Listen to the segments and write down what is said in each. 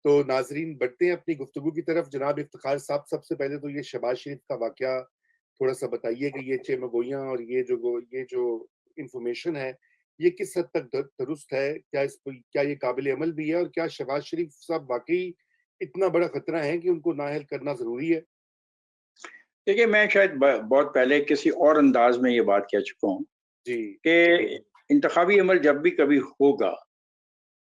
تو ناظرین بڑھتے ہیں اپنی گفتگو کی طرف. جناب افتخار صاحب، سب سے پہلے تو یہ شہباز شریف کا واقعہ تھوڑا سا بتائیے کہ یہ چمگوئیاں اور یہ جو انفارمیشن ہے یہ کس حد تک درست ہے؟ کیا یہ قابل عمل بھی ہے؟ اور کیا شہباز شریف صاحب واقعی اتنا بڑا خطرہ ہے کہ ان کو نااہل کرنا ضروری ہے؟ دیکھیے، میں شاید بہت پہلے کسی اور انداز میں یہ بات کہہ چکا ہوں جی کہ انتخابی عمل جب بھی کبھی ہوگا،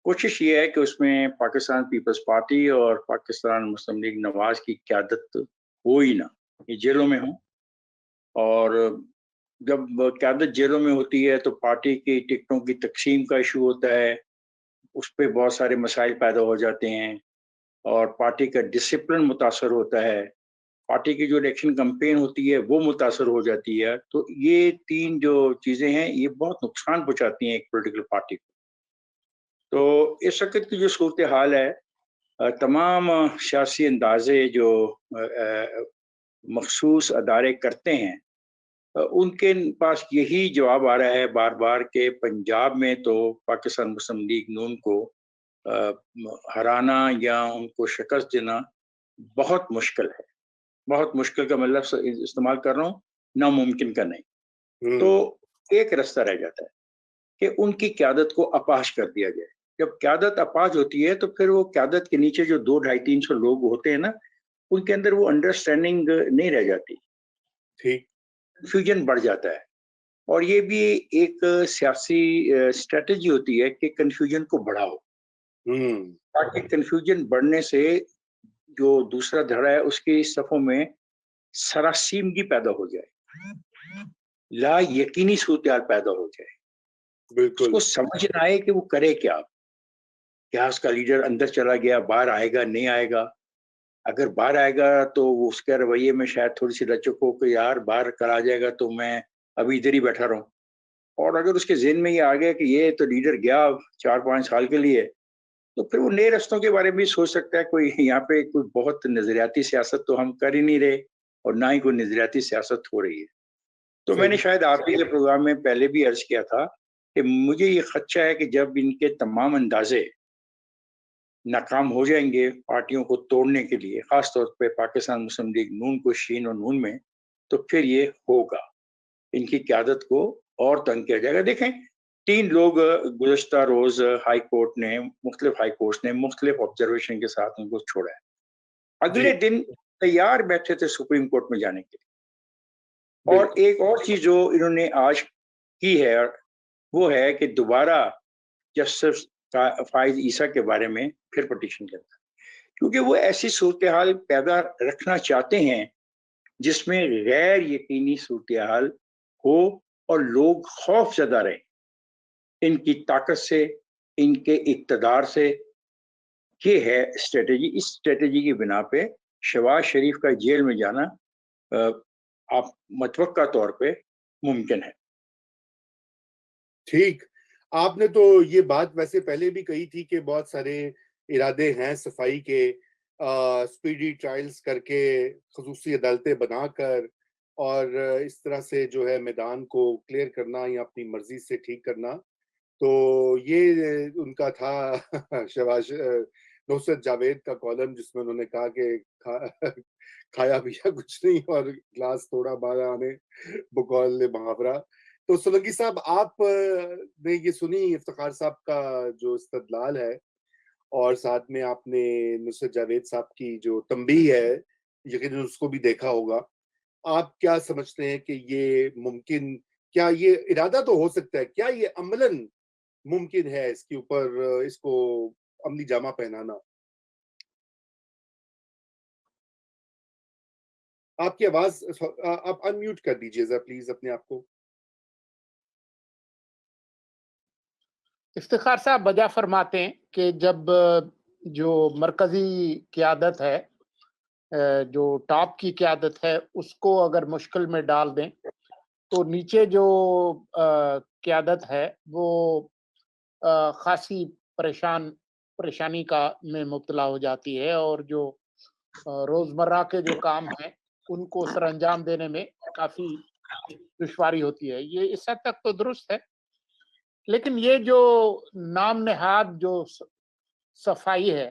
کوشش یہ ہے کہ اس میں پاکستان پیپلز پارٹی اور پاکستان مسلم لیگ نواز کی قیادت ہو ہی نہ، یہ جیلوں میں ہوں. اور جب قیادت جیلوں میں ہوتی ہے تو پارٹی کی ٹکٹوں کی تقسیم کا ایشو ہوتا ہے، اس پہ بہت سارے مسائل پیدا ہو جاتے ہیں اور پارٹی کا ڈسپلن متاثر ہوتا ہے، پارٹی کی جو الیکشن کمپین ہوتی ہے وہ متاثر ہو جاتی ہے. تو یہ تین جو چیزیں ہیں یہ بہت نقصان پہنچاتی ہیں ایک پولیٹیکل پارٹی کو. تو اس وقت کی جو صورتحال ہے، تمام سیاسی اندازے جو مخصوص ادارے کرتے ہیں، ان کے پاس یہی جواب آ رہا ہے بار بار کہ پنجاب میں تو پاکستان مسلم لیگ نون کو ہرانا یا ان کو شکست دینا بہت مشکل ہے. بہت مشکل کا مطلب استعمال کر رہا ہوں، ناممکن کا نہیں. تو ایک رستہ رہ جاتا ہے کہ ان کی قیادت کو اپاہج کر دیا جائے. جب قیادت اپاہج ہوتی ہے تو پھر وہ قیادت کے نیچے جو 200-300 لوگ ہوتے ہیں نا، ان کے اندر وہ انڈرسٹینڈنگ نہیں رہ جاتی، کنفیوژن بڑھ جاتا ہے. اور یہ بھی ایک سیاسی اسٹریٹجی ہوتی ہے کہ کنفیوژن کو بڑھاؤ، تاکہ کنفیوژن بڑھنے سے جو دوسرا دھڑا ہے اس کی صفوں میں سراسیمگی پیدا ہو جائے، لا یقینی صورتحال پیدا ہو جائے. اس کو سمجھ نہ آئے کہ وہ کرے کیا اس کا لیڈر اندر چلا گیا، باہر آئے گا نہیں آئے گا. اگر باہر آئے گا تو وہ اس کے رویے میں شاید تھوڑی سی لچک ہو کہ یار باہر کر آ جائے گا تو میں ابھی ادھر ہی بیٹھا رہوں. اور اگر اس کے ذہن میں یہ آ گیا کہ یہ تو لیڈر گیا 4-5 سال کے لیے، تو پھر وہ نئے رستوں کے بارے میں بھی سوچ سکتا ہے. کوئی یہاں پہ کوئی بہت نظریاتی سیاست تو ہم کر ہی نہیں رہے اور نہ ہی کوئی نظریاتی سیاست ہو رہی ہے. تو میں نے شاید آپ ہی کے پروگرام میں پہلے بھی عرض کیا تھا کہ مجھے یہ خدشہ ہے کہ جب ان کے تمام اندازے ناکام ہو جائیں گے پارٹیوں کو توڑنے کے لیے، خاص طور پہ پاکستان مسلم لیگ نون کو شین اور نون میں، تو پھر یہ ہوگا، ان کی قیادت کو اور تنگ کیا جائے گا. دیکھیں 3 لوگ گزشتہ روز مختلف ہائی کورٹس نے مختلف آبزرویشن کے ساتھ ان کو چھوڑا ہے. اگلے دن تیار بیٹھے تھے سپریم کورٹ میں جانے کے لیے. اور ایک اور چیز جو انہوں نے آج کی ہے وہ ہے کہ دوبارہ جسٹس فائز عیسیٰ کے بارے میں پھر پٹیشن کرتا ہے، کیونکہ وہ ایسی صورتحال پیدا رکھنا چاہتے ہیں جس میں غیر یقینی صورتحال ہو اور لوگ خوف زدہ رہیں ان کی طاقت سے، ان کے اقتدار سے. یہ ہے اسٹریٹجی. اس اسٹریٹجی کی بنا پہ شہباز شریف کا جیل میں جانا آپ متوقع طور پہ ممکن ہے. ٹھیک، آپ نے تو یہ بات ویسے پہلے بھی کہی تھی کہ بہت سارے ارادے ہیں صفائی کے، سپیڈی ٹرائلز کر کے، خصوصی عدالتیں بنا کر، اور اس طرح سے جو ہے میدان کو کلیئر کرنا یا اپنی مرضی سے ٹھیک کرنا. تو یہ ان کا تھا شہباز نصرت جاوید کا کالم جس میں انہوں نے کہا کہ کھایا پیا کچھ نہیں اور گلاس توڑا بالا آنے بقول محاورہ. تو سولنگی صاحب، آپ نے یہ سنی افتخار صاحب کا جو استدلال ہے، اور ساتھ میں آپ نے نصرت جاوید صاحب کی جو تنبیہ ہے یقیناً اس کو بھی دیکھا ہوگا. آپ کیا سمجھتے ہیں کہ یہ ممکن، کیا یہ ارادہ تو ہو سکتا ہے، کیا یہ عملاً ممکن ہے اس کے اوپر اس کو عملی جامہ پہنانا؟ آپ کی آواز، آپ انمیوٹ کر دیجیے ذرا پلیز اپنے آپ کو. افتخار صاحب بجا فرماتے ہیں کہ جب جو مرکزی قیادت ہے، جو ٹاپ کی قیادت ہے، اس کو اگر مشکل میں ڈال دیں تو نیچے جو قیادت ہے وہ خاصی پریشانی میں مبتلا ہو جاتی ہے، اور جو روزمرہ کے جو کام ہیں ان کو سر انجام دینے میں کافی دشواری ہوتی ہے. یہ اس حد تک تو درست ہے، لیکن یہ جو نام نہاد جو صفائی ہے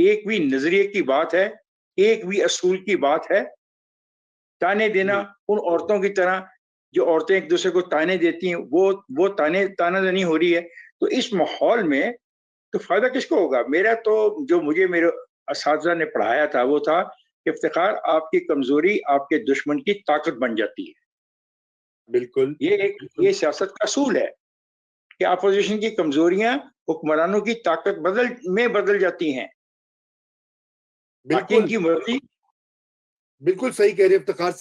ایک بھی نظریے کی بات ہے، ایک بھی اصول کی بات ہے. تانے دینا ان عورتوں کی طرح جو عورتیں ایک دوسرے کو تانے دیتی ہیں، وہ تانا دنی ہو رہی ہے. تو اس ماحول میں تو فائدہ کس کو ہوگا؟ میرا تو جو مجھے میرے اساتذہ نے پڑھایا تھا وہ تھا کہ افتخار آپ کی کمزوری آپ کے دشمن کی طاقت بن جاتی ہے. بالکل یہ سیاست کا اصول ہے کہ اپوزیشن کی کمزوریاں حکمرانوں کی طاقت بدل جاتی ہیں. بالکل کی مرضی. بالکل صحیح کہہ رہے ہیں افتخار صاحب.